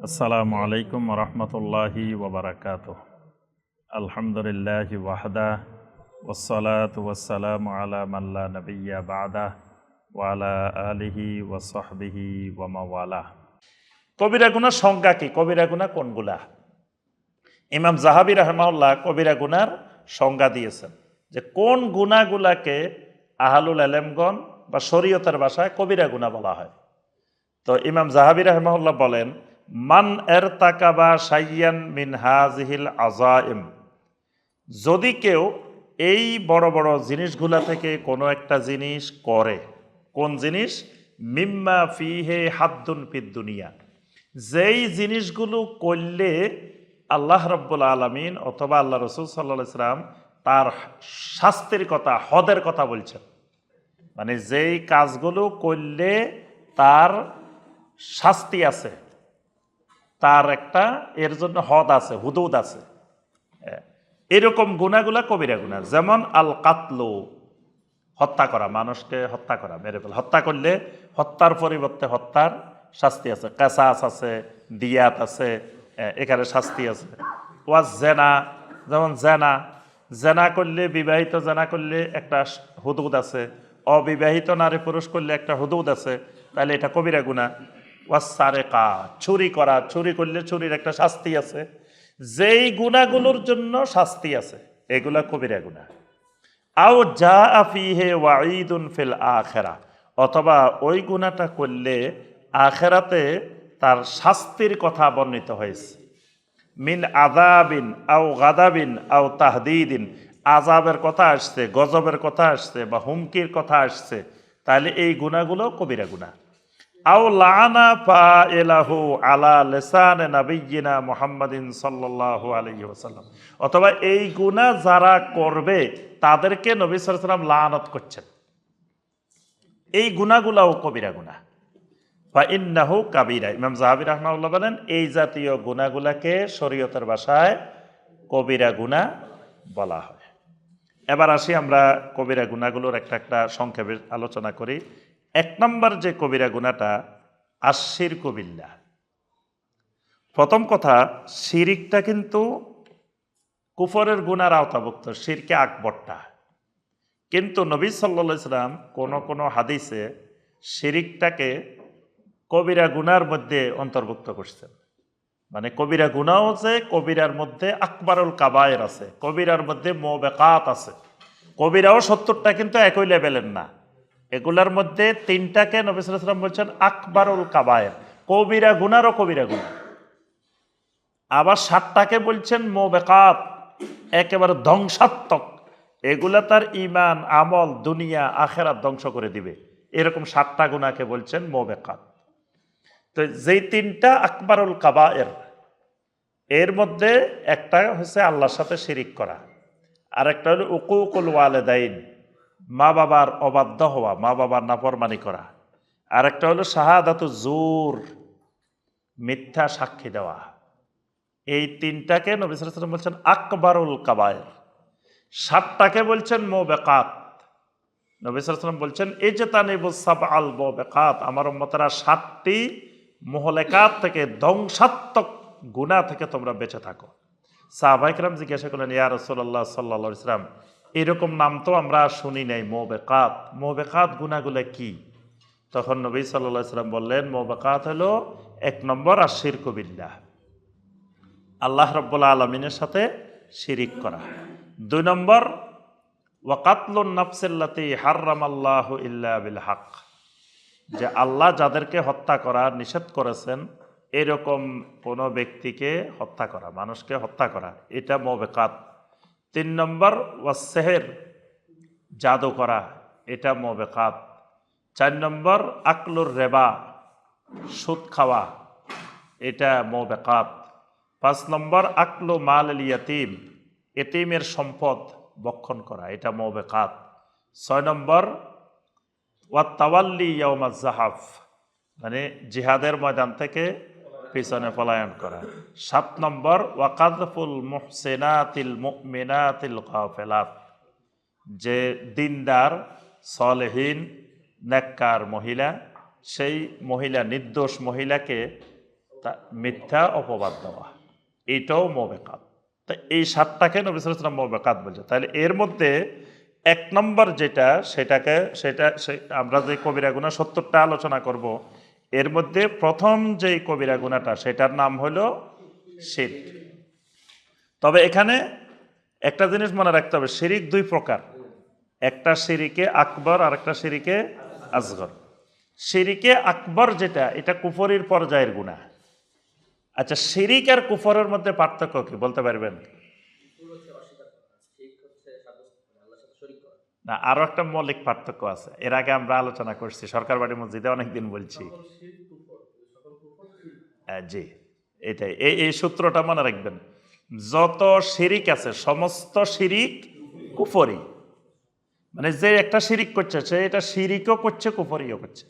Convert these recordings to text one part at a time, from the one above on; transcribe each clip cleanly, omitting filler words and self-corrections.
আসসালামু আলাইকুম রহমতুল্লাহি ওবরাকাতুহ। আলহামদুলিল্লাহি ওয়াহদা ওয়াসসালাতু ওয়াসসালামু আলা মান লা নাবিয়্যা বা'দা ওয়া আলা আলিহি ওয়া সাহবিহি ওয়া মাওয়ালা। কবিরা গুনার সংজ্ঞা কি? কবিরা গুনাহ কোনগুলা? ইমাম যাহাবী রাহিমাহুল্লাহ কবিরা গুনার সংজ্ঞা দিয়েছেন যে কোন গুনাহগুলাকে আহলুল ইলমগণ বা শরীয়তের ভাষায় কবিরা গুনাহ বলা হয়। তো ইমাম যাহাবী রাহিমাহুল্লাহ বলেন, মান ইরতাকাবা শাইয়ান মিন হাযিহিল আযাইম, যদি কেউ এই বড় বড় জিনিসগুলা থেকে কোনো একটা জিনিস করে, কোন জিনিস? মিম্মা ফিহে হাদ্দুন ফিদ দুনিয়া, যেই জিনিসগুলো করলে আল্লাহ রাব্বুল আলামিন অথবা আল্লাহ রাসূল সাল্লাল্লাহু আলাইহি সাল্লাম তার শাস্তির কথা, হদের কথা বলছেন। মানে যেই কাজগুলো করলে তার শাস্তি আছে, তার একটা এর জন্য হদ আছে, হুদুদ আছে, এরকম গুনাহগুলা কবিরা গুনাহ। যেমন আল কাতলু, হত্যা করা, মানুষকে হত্যা করা, মেরে ফেলা। হত্যা করলে হত্যার পরিবর্তে হত্যার শাস্তি আছে, কাসাস আছে, দিয়াত আছে, এখানে শাস্তি আছে। ওয়াজ জেনা, যেমন জেনা, জেনা করলে, বিবাহিত জেনা করলে একটা হুদুদ আছে, অবিবাহিত নারী পুরুষ করলে একটা হুদুদ আছে, তাহলে এটা কবিরা গুনাহ। ওয়াজ সারেকা, চুরি করা, চুরি করলে চুরির একটা শাস্তি আছে। যেই গুনাহগুলোর জন্য শাস্তি আছে এগুলা কবিরা গুনাহ। আও যা ফিহে ওয়াঈদুন ফিল আখিরা, অথবা ওই গুনাহটা করলে আখিরাতে তার শাস্তির কথা বর্ণিত হয়েছে। মিন আযাবিন আও গাদাবিন আও তাহদীদিন, আযাবের কথা আসছে, গজবের কথা আসছে বা হুমকির কথা আসছে, তাহলে এই গুনাহগুলো কবিরা গুনাহ। আও লানা ফাইলাহু আলা লিসানি নাবিয়্যিনা মুহাম্মাদিন সাল্লাল্লাহু আলাইহি ওয়াসাল্লাম, অথবা এই গুনাহ যারা করবে তাদেরকে নবী সাল্লাল্লাহু আলাইহি ওয়াসাল্লাম লানত করছেন। এই গুনাহগুলাও কবিরা গুনাহ। ফা ইন্নাহু কাবীরা, ইমাম যাহাবী রাহিমাহুল্লাহ বলেন এই জাতীয় গুনাহগুলাকে শরীয়তের ভাষায় কবিরা গুনাহ বলা হয়। এবার আসি আমরা কবিরা গুনাহগুলোর একটা একটা সংক্ষেপে আলোচনা করি। এক নম্বর যে কবিরা গুনাহটা, আশশিরকু বিল্লাহ। প্রথম কথা, শিরিকটা কিন্তু কুফরের গুনার আওতাভুক্ত, শিরকে আকবরটা। কিন্তু নবী সাল্লাল্লাহু আলাইহি সাল্লাম কোন হাদিসে শিরিকটাকে কবিরা গুনার মধ্যে অন্তর্ভুক্ত করছেন। মানে কবিরা গুনাও যে কবিরার মধ্যে আকবারুল কাবায়ের আছে, কবিরার মধ্যে মুবিকাত আছে। কবিরাও 70টা কিন্তু একই লেভেলের না। এগুলার মধ্যে 3টাকে নবী সাল্লাল্লাহু আলাইহি সাল্লাম বলছেন আকবারুল কাবায়ের, কবিরা গুনারও কবিরা গুনাহ। আবার 7টাকে বলছেন মুবিকাত, একেবারে ধ্বংসাত্মক, এগুলা তার ঈমান, আমল, দুনিয়া, আখিরাত ধ্বংস করে দিবে। এরকম 7টা গুনাহকে বলছেন মুবিকাত। তো যেই 3টা আকবারুল কাবায়ের, এর মধ্যে একটা হচ্ছে আল্লাহর সাথে শিরিক করা, আর একটা হলো উকুকুল ওয়ালিদাইন, মা বাবার অবাধ্য হওয়া, মা বাবার নাফরমানি করা, আর একটা হলো শাহাদাতু জুর, মিথ্যা সাক্ষী দেওয়া। এই 3টাকে নবী সাল্লাল্লাহু আলাইহি ওয়াসাল্লাম বলছেন আকবারুল কাবায়ের। 7টাকে বলছেন মুবিকাত। নবী সাল্লাল্লাহু আলাইহি ওয়াসাল্লাম বলছেন ইজতানিবুস সাবআল মুবিকাত, আমার উম্মতেরা 7টি মুহলিকাত থেকে, ধ্বংসাত্মক গুনাহ থেকে তোমরা বেঁচে থাকো। সাহাবায়ে কেরাম জিজ্ঞাসা করলেন, ইয়া রাসূলুল্লাহ সাল্লাল্লাহু আলাইহি ওয়াসাল্লাম, এরকম নাম তো আমরা শুনি নাই, মুবিকাত, মুবিকাত গুনাহগুলো কি? তখন নবী সাল্লাল্লাহু আলাইহি ওয়াসাল্লাম বললেন, মুবিকাত হলো 1 নম্বর আশশিরকু বিল্লাহ, আল্লাহ রাব্বুল আলামিনের সাথে শিরিক করা। 2 নম্বর ওয়া কাতলুন নাফসিল্লাতী হাররামাল্লাহু ইল্লা বিল হক, যে আল্লাহ যাদেরকে হত্যা করা নিষেধ করেছেন এরকম কোন ব্যক্তিকে হত্যা করা, মানুষকে হত্যা করা, এটা মুবিকাত। 3 নম্বর ওয়াস সিহর, জাদু করা, এটা মুবিকাত। 4 নম্বর আকলুর রিবা, সুদ খাওয়া, এটা মুবিকাত। 5 নম্বর আকলু মাল ইয়াতীম, এতিমের সম্পদ ভক্ষণ করা, এটা মুবিকাত। 6 নম্বর ওয়াত তাওয়াল্লি ইয়াউমাজ যাহাফ, মানে জিহাদের ময়দান থেকে পিছনে পলায়ন করা। 7 নম্বর ওয়া কাযফুল মুহসিনাতিল মুমিনাতিল গাফিলাত, যে দিনদার, সলেহীন, নেককার মহিলা, সেই মহিলা, নির্দোষ মহিলাকে মিথ্যা অপবাদ দেওয়া, এটাও মোবেকাত। তা এই 7টাকে নবী সাল্লাল্লাহু আলাইহি ওয়াসাল্লাম মোবেকাত বলছে। তাহলে এর মধ্যে 1 নম্বর যেটা, আমরা যে কবিরা গুনাহ 70টা আলোচনা করব, এর মধ্যে প্রথম যেই কবিরা গুনাহটা সেটার নাম হলো শিরক। তবে এখানে একটা জিনিস মনে রাখতে হবে, শিরিক 2 প্রকার, একটা শিরিকে আকবর আর একটা শিরিকে আসগর। শিরিকে আকবর যেটা, এটা কুফরির পর্যায়ের গুনাহ। আচ্ছা, শিরিক আর কুফরের মধ্যে পার্থক্য কি বলতে পারবেন? না, আরো একটা মৌলিক পার্থক্য আছে, এর আগে আমরা আলোচনা করছি সরকার বাড়ি মসজিদে অনেকদিন বলছি। জি, এটাই, এই সূত্রটা মনে রাখবেন। যত শিরিক আছে সমস্ত শিরিক কুফরি, মানে যে একটা শিরিক করছে সে এটা শিরিকও করছে কুফরিও করছে,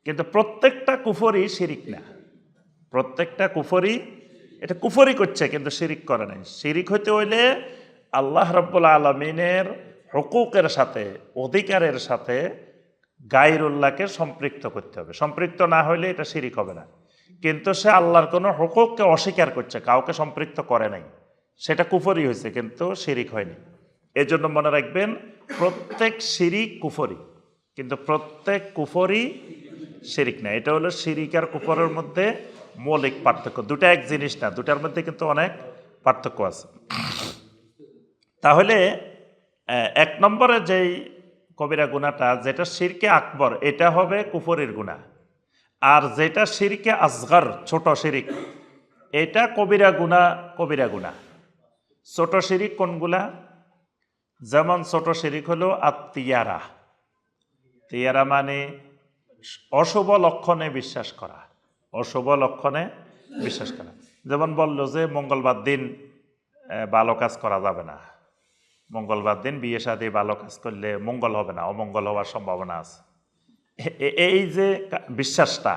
কিন্তু প্রত্যেকটা কুফরি শিরিক না। প্রত্যেকটা কুফরি এটা কুফরি করছে কিন্তু শিরিক করে নাই। শিরিক হইতে হইলে আল্লাহ রাব্বুল আলামিনের হুকুকের সাথে, অধিকারের সাথে গায়রুল্লাহকে সম্পৃক্ত করতে হবে। সম্পৃক্ত না হইলে এটা শিরিক হবে না। কিন্তু সে আল্লাহর কোনো হুকুককে অস্বীকার করছে, কাউকে সম্পৃক্ত করে নাই, সেটা কুফরি হয়েছে কিন্তু শিরিক হয়নি। এই জন্য মনে রাখবেন, প্রত্যেক শিরিক কুফরি, কিন্তু প্রত্যেক কুফরি শিরিক না। এটা হলো শিরিক আর কুফরের মধ্যে মৌলিক পার্থক্য। দুটা এক জিনিস না, দুটার মধ্যে কিন্তু অনেক পার্থক্য আছে। তাহলে 1 নম্বরে যেই কবিরা গুনাহটা, যেটা শিরকে আকবর, এটা হবে কুফরের গুনাহ। আর যেটা শিরকে আসগর, ছোট শিরিক, এটা কবিরা গুনাহ। ছোট শিরিক কোনগুলা? যেমন ছোট শিরিক হলো আত্মিয়ারা। তিয়ারা মানে অশুভ লক্ষণে বিশ্বাস করা, অশুভ লক্ষণে বিশ্বাস করা। যেমন বলল যে মঙ্গলবার দিন ভালো কাজ করা যাবে না, মঙ্গলবার দিন বিয়ে শাদী ভালো কাজ করলে মঙ্গল হবে না, অমঙ্গল হওয়ার সম্ভাবনা আছে। এই যে বিশ্বাসটা,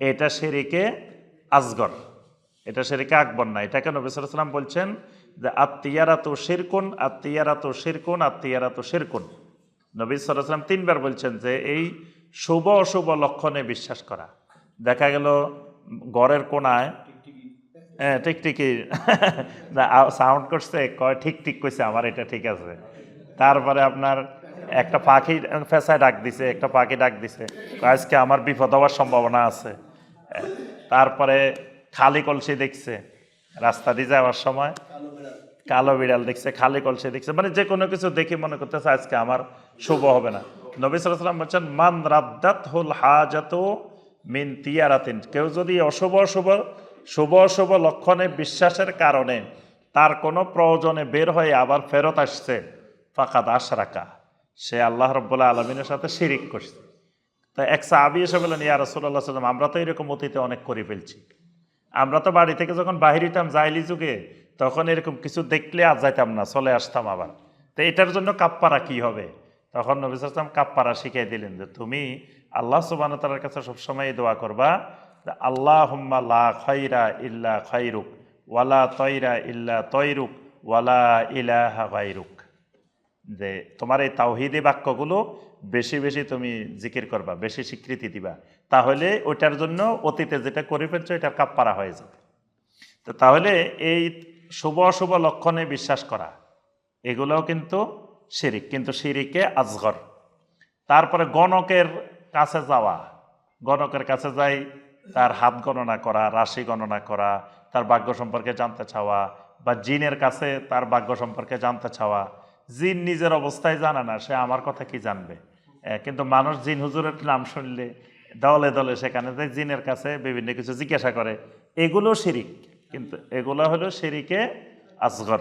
এটা শিরকে আসগর, এটা শিরকে আকবর না। এটাকে নবী সাল্লাল্লাহু আলাইহি ওয়াসাল্লাম বলছেন যে আত্মিয়ারাতু শিরকুন, আত্মিয়ারাতু শিরকুন, আত্মিয়ারাতু শিরকুন। নবী সাল্লাল্লাহু আলাইহি ওয়াসাল্লাম 3বার বলছেন যে এই শুভ অশুভ লক্ষণে বিশ্বাস করা। দেখা গেল ঘরের কোনায় টিকটিকি সাউন্ড করছে, কয় ঠিক ঠিক কইছে, আমার এটা ঠিক আছে। তারপরে আপনার একটা পাখি ফেসায় ডাক দিছে, একটা পাখি ডাক দিছে, আজকে আমার বিপদ হওয়ার সম্ভাবনা আছে। তারপরে খালি কলসি দেখছে, রাস্তা দিয়ে যাওয়ার সময় কালো বিড়াল দেখছে, খালি কলসি দেখছে, মানে যে কোনো কিছু দেখে মনে করতেছে আজকে আমার শুভ হবে না। নবী সাল্লাল্লাহু আলাইহি ওয়াসাল্লাম বলছেন মান রাদ্দাতহুল হাজাতু মিন তিয়ারাতিন, কেউ যদি শুভ অশুভ লক্ষণে বিশ্বাসের কারণে তার কোনো প্রয়োজনে বের হয়ে আবার ফেরত আসছে, ফাকাদ আশরাকা, সে আল্লাহ রাব্বুল আলামিনের সাথে শিরিক করছে। তাই এক সাহাবী এসে বললেন, ইয়া রাসূলুল্লাহ সাল্লাল্লাহু আলাইহি ওয়াসাল্লাম, আমরা তো এরকম অতীতে অনেক করে ফেলছি। আমরা তো বাড়ি থেকে যখন বাহির হইতাম জাইলি যুগে, তখন এরকম কিছু দেখলে আর যাইতাম না, চলে আসতাম আবার। তো এটার জন্য কাপ্পারা কি হবে? তখন নবী সাল্লাল্লাহু আলাইহি ওয়াসাল্লাম কাপ্পারা শিখিয়ে দিলেন যে তুমি আল্লাহ সুবহানাহু ওয়া তাআলার কাছে সবসময় দোয়া করবা, আল্লাহুম্মা লা খায়রা ইল্লা খায়রুক ওয়ালা তয়রা ইল্লা তয়রুক ওয়ালা ইলাহা গায়রুক। যে তোমার এই তাওহীদি বাক্যগুলো বেশি বেশি তুমি জিকির করবা, বেশি স্বীকৃতি দিবা, তাহলে ওইটার জন্য অতীতে যেটা করে ফেলছো এটার কাপ্পারা হয়ে যাবে। তো তাহলে এই শুভ অশুভ লক্ষণে বিশ্বাস করা, এগুলোও কিন্তু শিরিক, কিন্তু শিরিকে আসগর। তারপরে গণকের কাছে যাওয়া, গণকের কাছে যাই তার হাত গণনা করা, রাশি গণনা করা, তার ভাগ্য সম্পর্কে জানতে চাওয়া, বা জিনের কাছে তার ভাগ্য সম্পর্কে জানতে চাওয়া। জিন নিজের অবস্থায় জানে না, সে আমার কথা কি জানবে? কিন্তু মানুষ জিন হুজুরের নাম শুনলে দলে দলে সেখানে যায়, জিনের কাছে বিভিন্ন কিছু জিজ্ঞাসা করে, এগুলো শিরিক, কিন্তু এগুলো হলো শিরিকে আসগর।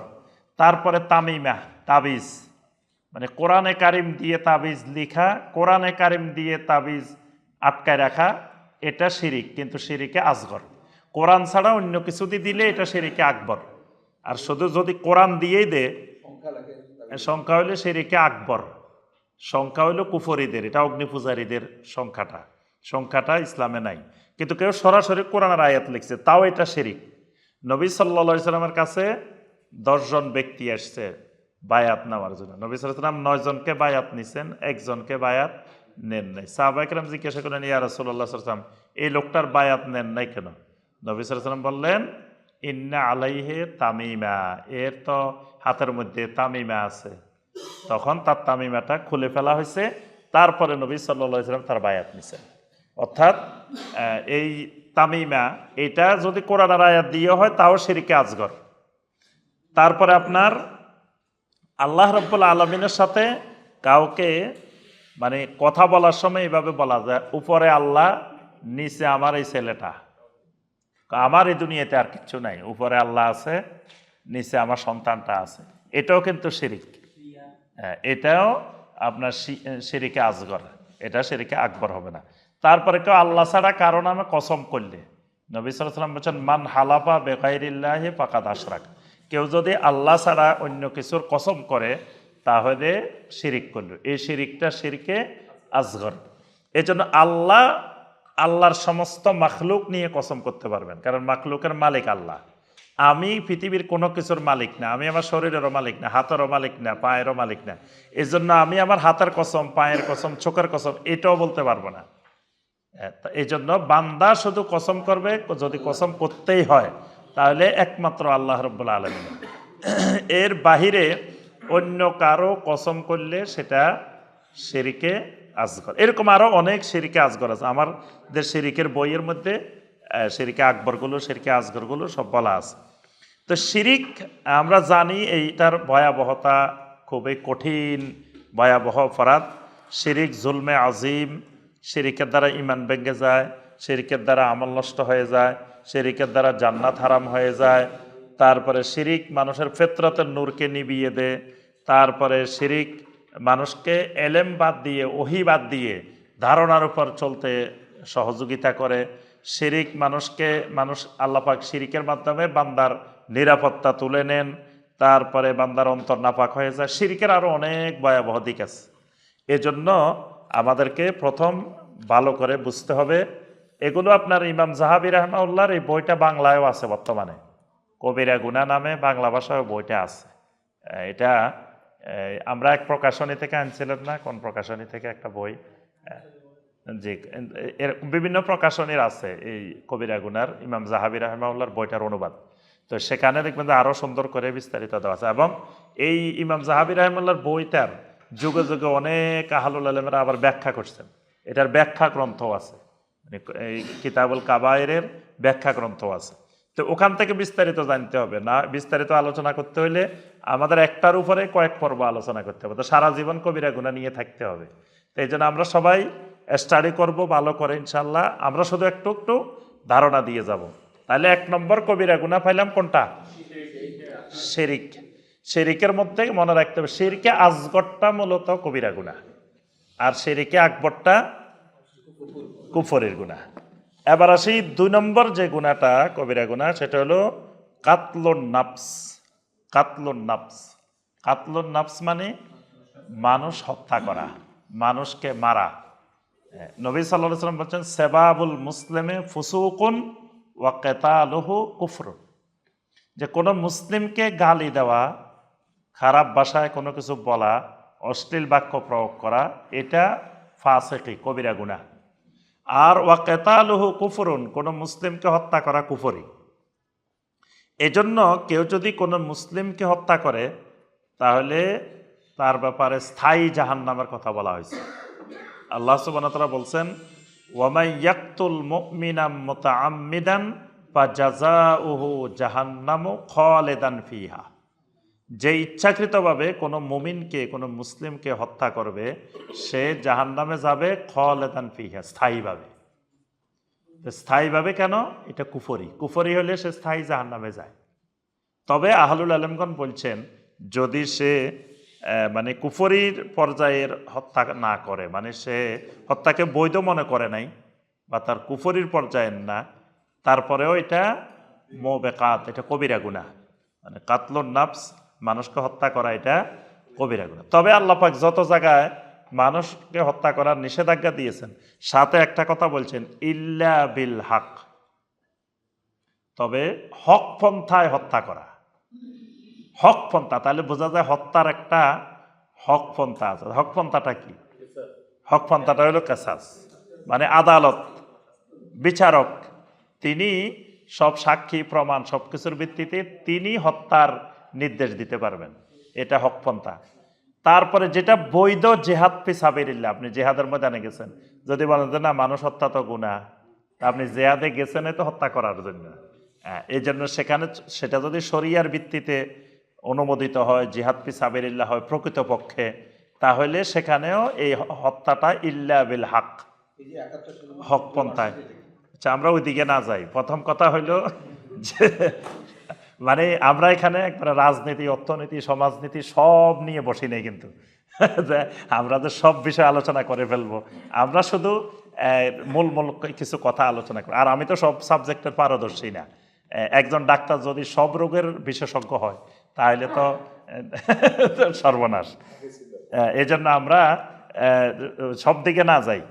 তারপরে তামিমা, তাবিজ, মানে কোরআনে কারিম দিয়ে তাবিজ লিখা, কোরআনে কারিম দিয়ে তাবিজ আটকায় রাখা, এটা শিরিক, কিন্তু শিরিকে আসগর। কোরআন ছাড়া অন্য কিছু দিয়ে দিলে এটা শিরিকে আকবর। আর শুধু যদি কোরআন দিয়েই দে, সংখ্যা হইলে শিরিকে আকবর, সংখ্যা হইল কুফরিদের, এটা অগ্নিপূজারীদের সংখ্যাটা ইসলামে নাই। কিন্তু কেউ সরাসরি কোরআনের আয়াত লিখছে, তাও এটা শিরিক। নবী সাল্লাল্লাহু আলাইহি সাল্লামের কাছে 10 জন ব্যক্তি আসছে বায়াত নেওয়ার জন্য। নবী সাল্লাল্লাহু আলাইহি সাল্লাম 9 জনকে বায়াত নিছেন, একজনকে বায়াত নেন নাই। সাহাবায়ে কেরাম জিজ্ঞাসা করলেন, ইয়া রাসূলুল্লাহ সাল্লাল্লাহু আলাইহি ওয়াসাল্লাম, এই লোকটার বায়াত নেন নাই কেন? নবী সাল্লাল্লাহু আলাইহি ওয়াসাল্লাম বললেন, ইন্না আলাইহি তামিমা, এর তো হাতের মধ্যে তামিমা আছে। তখন তার তামিমাটা খুলে ফেলা হয়েছে। তারপরে নবী সাল্লাল্লাহু আলাইহি ওয়াসাল্লাম তার বায়াত নিছেন। অর্থাৎ এই তামিমা, এটা যদি কোরআনের আয়াত দিয়ে হয় তাও শিরকে আসগর। তারপরে আপনার আল্লাহ রাব্বুল আলামিনের সাথে কাউকে মানে কথা বলার সময় এইভাবে বলা যায়, উপরে আল্লাহ, নিচে আমার এই ছেলেটা, আমার এই দুনিয়াতে আর কিচ্ছু নাই, উপরে আল্লাহ আছে, নিচে আমার সন্তানটা আছে। এটাও কিন্তু শিরিক। এটাও আপনার শিরিকে আসগর, এটা শিরিকে আকবর হবে না। তারপরে কেউ আল্লাহ ছাড়া কারো নামে কসম করলে, নবী সাল্লাল্লাহু আলাইহি ওয়াসাল্লাম বলেছেন, মান হালাফা বিগাইরিল্লাহি ফাকাদ আশরাক, কেউ যদি আল্লাহ ছাড়া অন্য কিছুর কসম করে তাহলে শিরিক করল। এই শিরিকটা শিরকে আসগর। এই জন্য আল্লাহর সমস্ত মাখলুক নিয়ে কসম করতে পারবেন, কারণ মাখলুকের মালিক আল্লাহ। আমি পৃথিবীর কোনো কিছুর মালিক না, আমি আমার শরীরেরও মালিক না, হাতেরও মালিক না, পায়েরও মালিক না। এই জন্য আমি আমার হাতের কসম, পায়ের কসম, চোখের কসম এটাও বলতে পারবো না। এই জন্য বান্দা শুধু কসম করবে, যদি কসম করতেই হয় তাহলে একমাত্র আল্লাহ রাব্বুল আলামিন। এর বাহিরে অন্য কারো কসম করলে সেটা শিরকে আসগর। এরকম আরো অনেক শিরকে আসগর আছে আমাদের শিরিকের বইয়ের মধ্যে। শিরকে আকবরগুলো, শিরকে আসগরগুলো সব বলা আছে। তো শিরিক আমরা জানি এইটার ভয়াবহতা খুবই কঠিন, ভয়াবহ অপরাধ। শিরিক জুলমে আজিম, শিরিকের দ্বারা ইমান ভেঙে যায়, শিরিকের দ্বারা আমল নষ্ট হয়ে যায়, শিরিকের দ্বারা জান্নাত হারাম হয়ে যায়। তারপরে শিরিক মানুষের ফিতরতের নূরকে নিভিয়ে দেয়। তারপরে শিরিক মানুষকে এলেম বাদ দিয়ে, ওহী বাদ দিয়ে ধারণার উপর চলতে সহযোগিতা করে। শিরিক মানুষ আল্লাহ পাক শিরিকের মাধ্যমে বান্দার নিরাপত্তা তুলে নেন। তারপরে বান্দার অন্তর নাপাক হয়ে যায়। শিরিকের আরো অনেক ভয়াবহ দিক আছে। এজন্য আমাদেরকে প্রথম ভালো করে বুঝতে হবে। এগুলো আপনার ইমাম যাহাবী রাহমাহুল্লাহর এই বইটা বাংলায়ও আছে, বর্তমানে কবিরা গুনাহ নামে বাংলা ভাষায় বইটা আছে। এটা আমরা এক প্রকাশনী থেকে আনছিলাম না, কোন প্রকাশনী থেকে একটা বই, জি, বিভিন্ন প্রকাশনীর আছে এই কবিরা গুনার ইমাম যাহাবী রাহমাহুল্লাহর বইটার অনুবাদ। তো সেখানে দেখবেন যে আরো সুন্দর করে বিস্তারিত দেওয়া আছে। এবং এই ইমাম যাহাবী রাহমাহুল্লাহর বইটার যুগে যুগে অনেক আহলুল আলেমরা আবার ব্যাখ্যা করছেন। এটার ব্যাখ্যা গ্রন্থ আছে, এই কিতাবুল কাবায়েরের ব্যাখ্যা গ্রন্থ আছে। তো ওখান থেকে বিস্তারিত জানতে হবে না, বিস্তারিত আলোচনা করতে হলে আমাদের একটার উপরে কয়েক পর্ব আলোচনা করতে হবে। তো সারা জীবন কবিরা গুনাহ নিয়ে থাকতে হবে। তো এই জন্য আমরা সবাই স্টাডি করব ভালো করে ইনশাল্লাহ। আমরা শুধু একটু একটু ধারণা দিয়ে যাব। তাহলে 1 নম্বর কবিরা গুনাহ পাইলাম কোনটা? শিরিক। শিরিকের মধ্যে মনে রাখতে হবে শিরকে আসগরটা মূলত কবিরা গুনাহ, আর শিরকে আকবরটা কুফরের গুনাহ। এবার আসি 2 নম্বর যে গুনাহটা কবিরা গুনাহ, সেটা হলো কাতলুন নাফস। কাতলুন নাফস, কাতলুন নাফস মানে মানুষ হত্যা করা, মানুষকে মারা। নবী সাল্লাল্লাহু আলাইহি ওয়াসাল্লাম বলেন, সেবাবুল মুসলিমে ফুসুকুন ওয়া কিতালুহু কুফরুন, যে কোনো মুসলিমকে গালি দেওয়া, খারাপ ভাষায় কোনো কিছু বলা, অশ্লীল বাক্য প্রয়োগ করা, এটা ফাসিকি, কবিরা গুনাহ। আর ওয়া কিতালুহু কুফরুন, কোনো মুসলিমকে হত্যা করা কুফরি। এজন্য কেউ যদি কোনো মুসলিমকে হত্যা করে তাহলে তার ব্যাপারে স্থায়ী জাহান্নামের কথা বলা হয়েছে। আল্লাহ সুবহানাহু ওয়া তাআলা বলছেন, ওয়ামাই ইয়াকতুল মুমিনাম মুতাআম্মিদান ফাজাযাউহু জাহান্নামু খালিদান ফিহা, যে ইচ্ছাকৃতভাবে কোনো মুমিনকে, কোনো মুসলিমকে হত্যা করবে সে জাহান্নামে যাবে খালিদান ফিহা, স্থায়ীভাবে। স্থায়ীভাবে কেন? এটা কুফরি। কুফরি হলে সে স্থায়ী জাহান্নামে যায়। তবে আহলুল আলেমগণ বলছেন, যদি সে মানে কুফরির পর্যায়ের হত্যা না করে, মানে সে হত্যাকে বৈধ মনে করে নাই বা তার কুফরির পর্যায়ের না, তারপরেও এটা মুবিকাত, এটা কবিরা গুনাহ। মানে কাতলুন নাফস, মানুষকে হত্যা করা, এটা কবিরা গুনাহ। তবে আল্লাহ পাক যত জায়গায় মানুষকে হত্যা করার নিষেধাজ্ঞা দিয়েছেন, সাথে একটা কথা বলছেন, ইল্লা বিল হক, তবে হক পন্থায় হত্যা করা। হক পন্থা, তাহলে বোঝা যায় হত্যার একটা হক পন্থা আছে। হক পন্থাটা কি? হক পন্থাটা হলো কিসাস, মানে আদালত, বিচারক তিনি সব সাক্ষী প্রমাণ সবকিছুর ভিত্তিতে তিনি হত্যার নির্দেশ দিতে পারবেন, এটা হকপন্থা। তারপরে যেটা বৈধ জেহাদ ফি সাবিলিল্লাহ, আপনি জেহাদের ময়দানে গেছেন, যদি বলেন যে না মানুষ হত্যা তো গুনাহ, তা আপনি জেহাদে গেছেন তো হত্যা করার জন্য, এই জন্য সেখানে সেটা যদি শরিয়ার ভিত্তিতে অনুমোদিত হয়, জিহাদ ফি সাবিলিল্লাহ হয় প্রকৃতপক্ষে, তাহলে সেখানেও এই হত্যাটা ইল্লা বিল হক, হকপন্থায়। আচ্ছা, আমরা ওইদিকে না যাই। প্রথম কথা হইল যে মানে আমরা এখানে একবারে রাজনীতি, অর্থনীতি, সমাজনীতি সব নিয়ে বসি নাই কিন্তু যে আমরা যে সব বিষয়ে আলোচনা করে ফেলবো। আমরা শুধু মূল মূল কিছু কথা আলোচনা করি। আর আমি তো সব সাবজেক্টের পারদর্শী না। একজন ডাক্তার যদি সব রোগের বিশেষজ্ঞ হয় তাহলে তো সর্বনাশ। এই জন্য আমরা সব দিকে না যাই।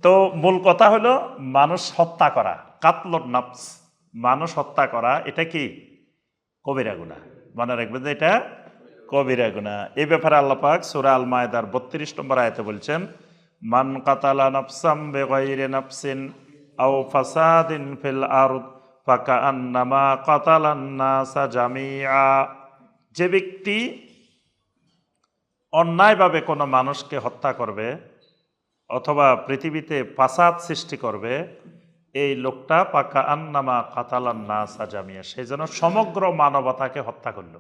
তো মূল কথা হলো মানুষ হত্যা করা, কাতলুন নাফস, মানুষ হত্যা করা, এটা কি কবিরা গুনাহ। মনে রাখবেন যে এটা কবিরা গুনাহ। এই ব্যাপারে আল্লাহ পাক সূরা আল মায়েদার 32 নম্বর আয়াতে বলছেন, মান কাতালা নাফসাম বিগাইরি নাফসিন আও ফাসাদিন ফিল আরদ ফাকান্নামা কাতালান নাসা জামিআ। যে ব্যক্তি অন্যায়ভাবে কোনো মানুষকে হত্যা করবে অথবা পৃথিবীতে ফাসাদ সৃষ্টি করবে, এই লোকটা পাকা আন্নামা কাতালান নাসা জামিয়া, সেই জন্য সমগ্র মানবতাকে হত্যা করলো,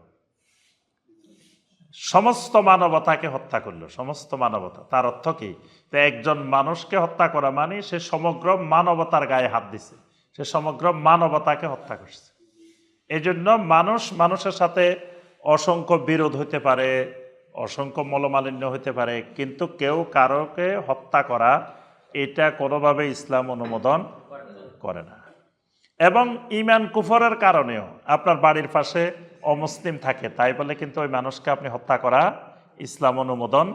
সমস্ত মানবতাকে হত্যা করলো, সমস্ত মানবতা। তার অর্থ কি? তো একজন মানুষকে হত্যা করা মানে সে সমগ্র মানবতার গায়ে হাত দিছে, সে সমগ্র মানবতাকে হত্যা করছে। এই জন্য মানুষ মানুষের সাথে অসংখ্য বিরোধ হইতে পারে, অসংখ্য মলমালিন্য হইতে পারে, কিন্তু কেউ কারোকে হত্যা করা এটা কোনোভাবে ইসলাম অনুমোদন করে না। এবং ইমান কুফরের কারণেও আপনার বাড়ির পাশে অমুসলিম থাকে তাই বলে কিন্তু ওই মানুষকে আপনি হত্যা করা ইসলাম অনুমোদন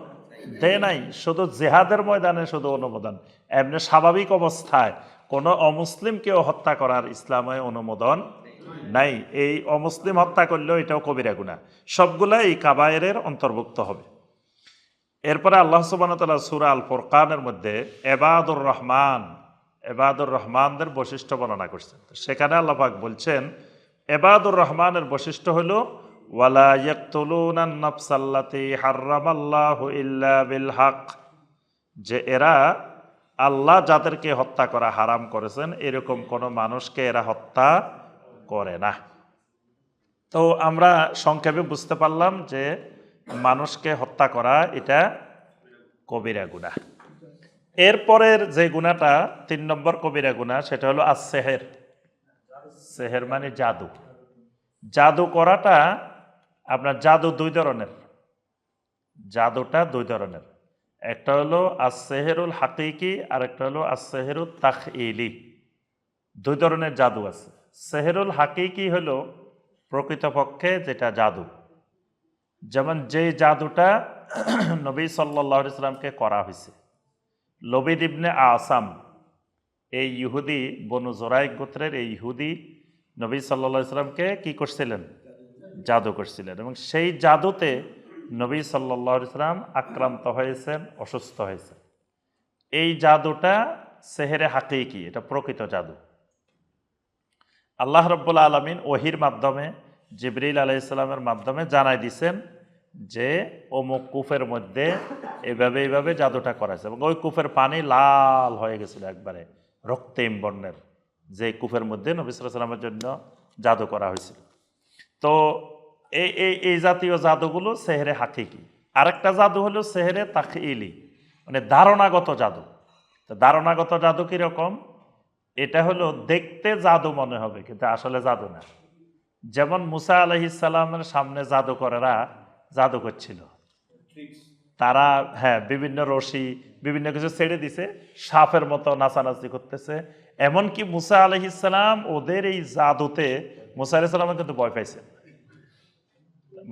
দেয় নাই। শুধু জেহাদের ময়দানে শুধু অনুমোদন, এমনি স্বাভাবিক অবস্থায় কোনো অমুসলিমকেও হত্যা করার ইসলামে অনুমোদন নাই। এই অমুসলিম হত্যা করলেও এটাও কবিরা গুনাহ, সবগুলা এই কাবায়েরের অন্তর্ভুক্ত হবে। এরপরে আল্লাহ সুবহানাহু ওয়া তাআলা সূরা আল ফুরকানের মধ্যে ইবাদুর রহমান, ইবাদুর রহমানদের বৈশিষ্ট্য বর্ণনা করছেন। সেখানে আল্লাহ পাক বলছেন ইবাদুর রহমানের বৈশিষ্ট্য হলো ওয়ালা ইয়াকতুলুনান নাফসাল্লাতী হাররামাল্লাহু ইল্লা বিল হক, যে এরা আল্লাহ যাদেরকে হত্যা করা হারাম করেছেন এরকম কোনো মানুষকে এরা হত্যা করে না। তো আমরা সংক্ষেপে বুঝতে পারলাম যে মানুষকে হত্যা করা এটা কবিরা গুনাহ। এরপরের যে গুনাহটা 3 নম্বর কবিরা গুনাহ, সেটা হলো আস-সেহের। সেহের মানে জাদু। জাদু করাটা আপনার জাদু দুই ধরনের, জাদুটা দুই ধরনের, একটা হলো আস-সেহেরুল হাকিকি আর একটা হলো আস-সেহেরুত তাখইলি। দুই ধরনের জাদু আছে। সেহেরুল হাকিকি হলো প্রকৃতপক্ষে যেটা জাদু, যেমন যে জাদুটা নবী সাল্লাল্লাহু আলাইহি সাল্লামকে করা হয়েছে। লবিদ ইবনে আসাম, এই ইহুদি বনু জোরাইক গোত্রের এই ইহুদি নবী সাল্লাল্লাহু আলাইহি সাল্লামকে কি করছিলেন? জাদু করছিলেন, এবং সেই জাদুতে নবী সাল্লাল্লাহু আলাইহি সাল্লাম আক্রান্ত হয়েছেন, অসুস্থ হয়েছেন। এই জাদুটা সেহেরে হাকিকি, এটা প্রকৃত জাদু। আল্লাহ রাব্বুল আলামিন ওহির মাধ্যমে জিবরিল আলাইহিস সালামের মাধ্যমে জানাই দিছেন যে অমুক কূপের মধ্যে এইভাবে এইভাবে জাদুটা করাছে, এবং ওই কূপের পানি লাল হয়ে গেছিল একবারে রক্তিম বর্ণের, যে কূপের মধ্যে নবী সাল্লাল্লাহু আলাইহি সাল্লামের জন্য জাদু করা হয়েছিল। তো এই এই এই জাতীয় জাদুগুলো সেহেরে হাকিকি। আরেকটা জাদু হলো সেহেরে তাখইলি, মানে ধারণাগত জাদু। তো ধারণাগত জাদু কিরকম? এটা হলো দেখতে জাদু মনে হবে কিন্তু আসলে জাদু না। যেমন মুসা আলাইহিস সালামের সামনে জাদুকরেরা জাদু করছিল, তারা বিভিন্ন রশি বিভিন্ন কিছু ছেড়ে দিছে, সাপের মতো নাচানাচি করতেছে। এমনকি মুসা আলাইহিস সালাম ওদের এই জাদুতে মুসা আলাইহিস সালাম কিন্তু ভয় পাইছে।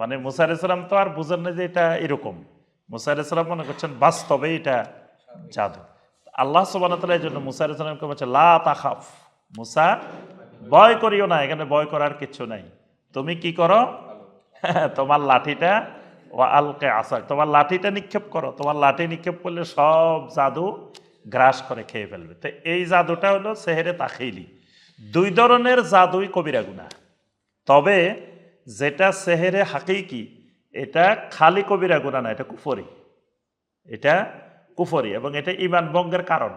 মানে মুসা আলাইহিস সালাম তো আর বুঝেন না যে এটা এরকম, মুসা আলাইহিস সালাম মনে করছেন বাস্তবে এটা জাদু। আল্লাহ সুবহানাহু ওয়া তাআলা এই জন্য মুসা আলাইহিস সালামকে বলছে লা তাখাফ, মুসা ভয় করিও না, এখানে ভয় করার কিছু নাই। তুমি কি করো? তোমার লাঠিটা ওয়া আলকে আসা, তোমার লাঠিটা নিক্ষেপ করো। তোমার লাঠি নিক্ষেপ করলে সব জাদু গ্রাস করে খেয়ে ফেলবে। তো এই জাদুটা হলো সেহেরে তাখইলি। দুই ধরনের জাদুই কবিরা গুনাহ। তবে যেটা সেহেরে হাকিকি এটা খালি কবিরা গুনাহ না, এটা কুফরি। এটা কুফরি এবং এটা ঈমান ভঙ্গের কারণ।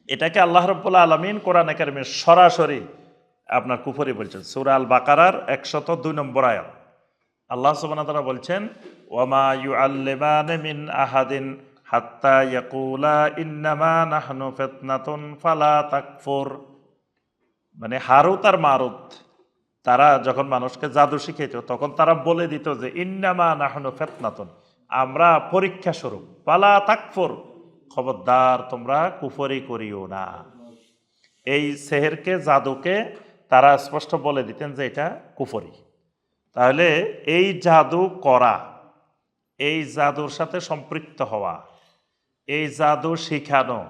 এটাকে আল্লাহ রাব্বুল আলামিন কোরআনে কারিমে সরাসরি আপনার কুফরি বলছেন। সূরা আল বাকারার 102 নম্বর আয়াত আল্লাহ সুবহানাহু ওয়া তাআলা বলছেন, ওয়ামা ইউআল্লিমানি মিন আহাদিন হাত্তা ইয়াকুলা ইন্নামা নাহনু ফিতনাতুন ফালা তাকফুর। মানে হারুত আর মারুত তারা যখন মানুষকে জাদু শিখাইত তখন তারা বলে দিত যে ইন্নামা নাহনু ফিতনাতুন, আমরা পরীক্ষা স্বরূপ, ফালা তাকফুর, খবরদার তোমরা কুফরি করিও না। এই সেহেরকে জাদুকে তারা স্পষ্ট বলে দিতেন যে এটা কুফরি। তাহলে এই জাদু করা, এই জাদুর সাথে সম্পৃক্ত হওয়া, এই জাদু শিখানো,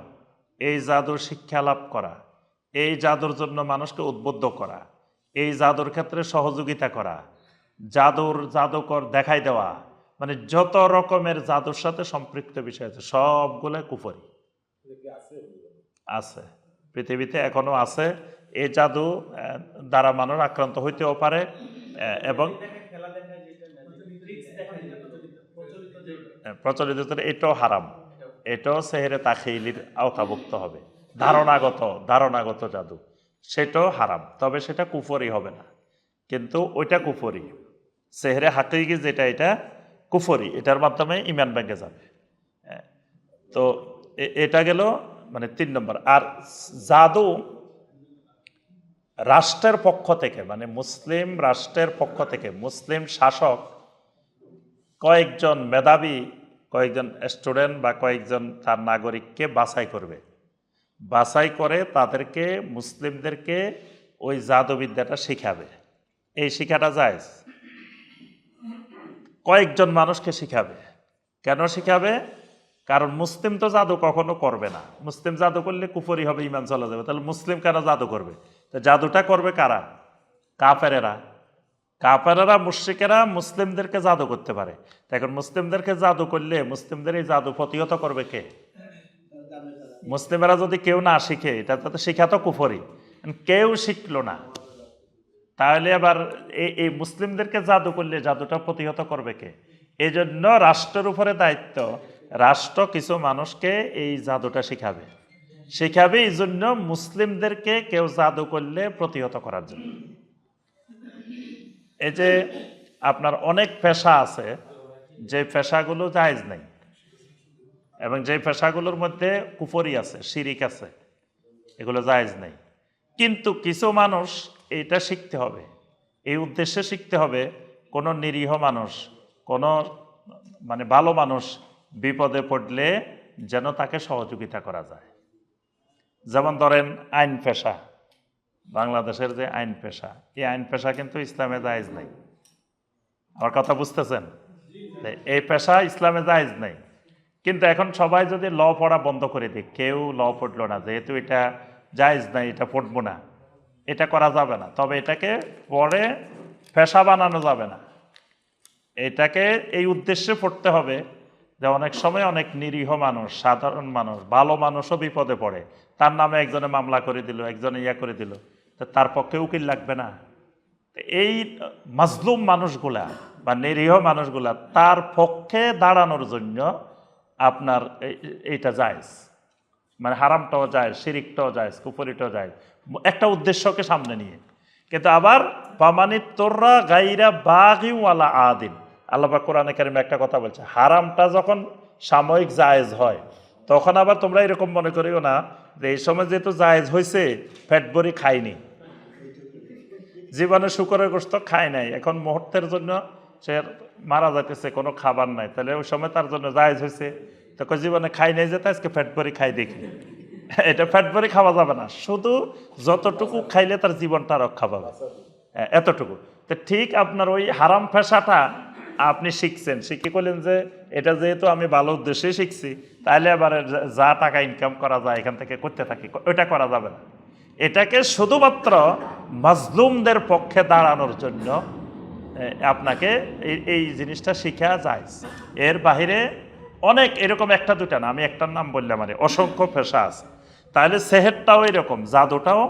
এই জাদুর শিক্ষা লাভ করা, এই জাদুর জন্য মানুষকে উদ্বুদ্ধ করা, এই জাদুর ক্ষেত্রে সহযোগিতা করা, জাদুকর দেখাই দেওয়া, মানে যত রকমের জাদুর সাথে সম্পৃক্ত বিষয় আছে সবগুলো কুফরি। আছে, পৃথিবীতে এখনো আছে। এই জাদু দ্বারা মানুষ আক্রান্ত হইতেও পারে এবং প্রচলিত এটাও হারাম, এটাও সেহেরে তাখিলির আওতাভুক্ত হবে। ধারণাগত জাদু সেটাও হারাম, তবে সেটা কুফরি হবে না, কিন্তু ওইটা কুফরি। সেহেরে হাকিকি যেটা, এটা কুফরি, এটার মাধ্যমে ঈমান ভেঙে যাবে। তো এটা গেল মানে 3 নম্বর। আর জাদু রাষ্ট্রের পক্ষ থেকে, মানে মুসলিম রাষ্ট্রের পক্ষ থেকে মুসলিম শাসক কয়েকজন মেধাবী, কয়েকজন স্টুডেন্ট বা কয়েকজন তার নাগরিককে বাছাই করে তাদেরকে, মুসলিমদেরকে ওই জাদুবিদ্যাটা শিখাবে। এই শিখাটা জায়েজ। কয়েকজন মানুষকে শিখাবে। কেন শিখাবে? কারণ মুসলিম তো জাদু কখনো করবে না। মুসলিম জাদু করলে কুফরি হবে, ঈমান চলে যাবে। তাহলে মুসলিম কেন জাদু করবে? তো জাদুটা করবে কারা? কাফেরেরা, মুশরিকেরা মুসলিমদেরকে জাদু করতে পারে। এখন মুসলিমদেরকে জাদু করলে মুসলিমদের এই জাদু প্রতিহত করবে কে? মুসলিমেরা যদি কেউ না শিখে, এটা তো শিখা তো কুফরি, কেউ শিখলো না, তাহলে আবার এই মুসলিমদেরকে জাদু করলে জাদুটা প্রতিহত করবে কে? এই জন্য রাষ্ট্রের উপরে দায়িত্ব, রাষ্ট্র কিছু মানুষকে এই জাদুটা শিখাবে। এই জন্য মুসলিমদেরকে কেউ জাদু করলে প্রতিহত করার জন্য। এই যে আপনার অনেক পেশা আছে, যে পেশাগুলো জায়েজ নেই এবং যে পেশাগুলোর মধ্যে কুফরি আছে, শিরিক আছে, এগুলো জায়েজ নেই। কিন্তু কিছু মানুষ এটা শিখতে হবে, এই উদ্দেশ্যে শিখতে হবে, কোনো নিরীহ মানুষ, কোনো মানে ভালো মানুষ বিপদে পড়লে যেন তাকে সহযোগিতা করা যায়। যেমন ধরেন আইন পেশা, বাংলাদেশের যে আইন পেশা, এই আইন পেশা কিন্তু ইসলামে জায়েজ নেই। আমার কথা বুঝতেছেন? এই পেশা ইসলামে জায়েজ নেই, কিন্তু এখন সবাই যদি ল পড়া বন্ধ করে দিই, কেউ ল পড়লো না, যেহেতু এটা জায়েজ নাই, এটা পড়বো না, এটা করা যাবে না। তবে এটাকে পড়ে পেশা বানানো যাবে না। এটাকে এই উদ্দেশ্যে পড়তে হবে যে অনেক সময় অনেক নিরীহ মানুষ, সাধারণ মানুষ, ভালো মানুষও বিপদে পড়ে, তার নামে একজনে মামলা করে দিল, একজনে করে দিল, তার পক্ষে উকিল লাগবে না। এই মাজলুম মানুষগুলা বা নিরীহ মানুষগুলা, তার পক্ষে দাঁড়ানোর জন্য আপনার এইটা জায়েজ, মানে হারামটাও জায়েজ, শিরিকটাও জায়েজ, কুফরিটাও জায়েজ, একটা উদ্দেশ্যকে সামনে নিয়ে। কিন্তু আবার পামানিত তোররা গাইরা বাগি ওয়ালা আদিন, আল্লাহ পাক কোরআনে কারিমে একটা কথা বলছে, হারামটা যখন সাময়িক জায়েজ হয় তখন আবার তোমরা এরকম মনে করিও না যে এই সময় যেহেতু জায়েজ হয়েছে পেট ভরি খাইনি, জীবনে শুকরের গোশত খায় নাই, এখন মুহূর্তের জন্য সে মারা যাইতেছে, কোনো খাবার নাই, তাহলে ওই সময় তার জন্য জায়েজ হয়েছে, তো জীবনে খাই নাই যেতে আজকে পেট ভরি খাই দেখি, এটা পেট ভরি খাওয়া যাবে না। শুধু যতটুকু খাইলে তার জীবনটা রক্ষা পাবে, এতটুকু। তো ঠিক আপনার ওই হারাম পেশাটা আপনি শিখছেন, শিখে করলেন যে এটা যেহেতু আমি ভালো উদ্দেশ্যে শিখছি, তাহলে আবার যা টাকা ইনকাম করা যায় এখান থেকে করতে থাকি, ওইটা করা যাবে না। এটাকে শুধুমাত্র মাজলুমদের পক্ষে দাঁড়ানোর জন্য আপনাকে এই জিনিসটা শিখা যায়। এর বাহিরে অনেক এরকম একটা দুটা না, আমি একটার নাম বললাম, মানে অসংখ্য পেশা আছে। তাহলে সেহেরটাও এরকম, জাদুটাও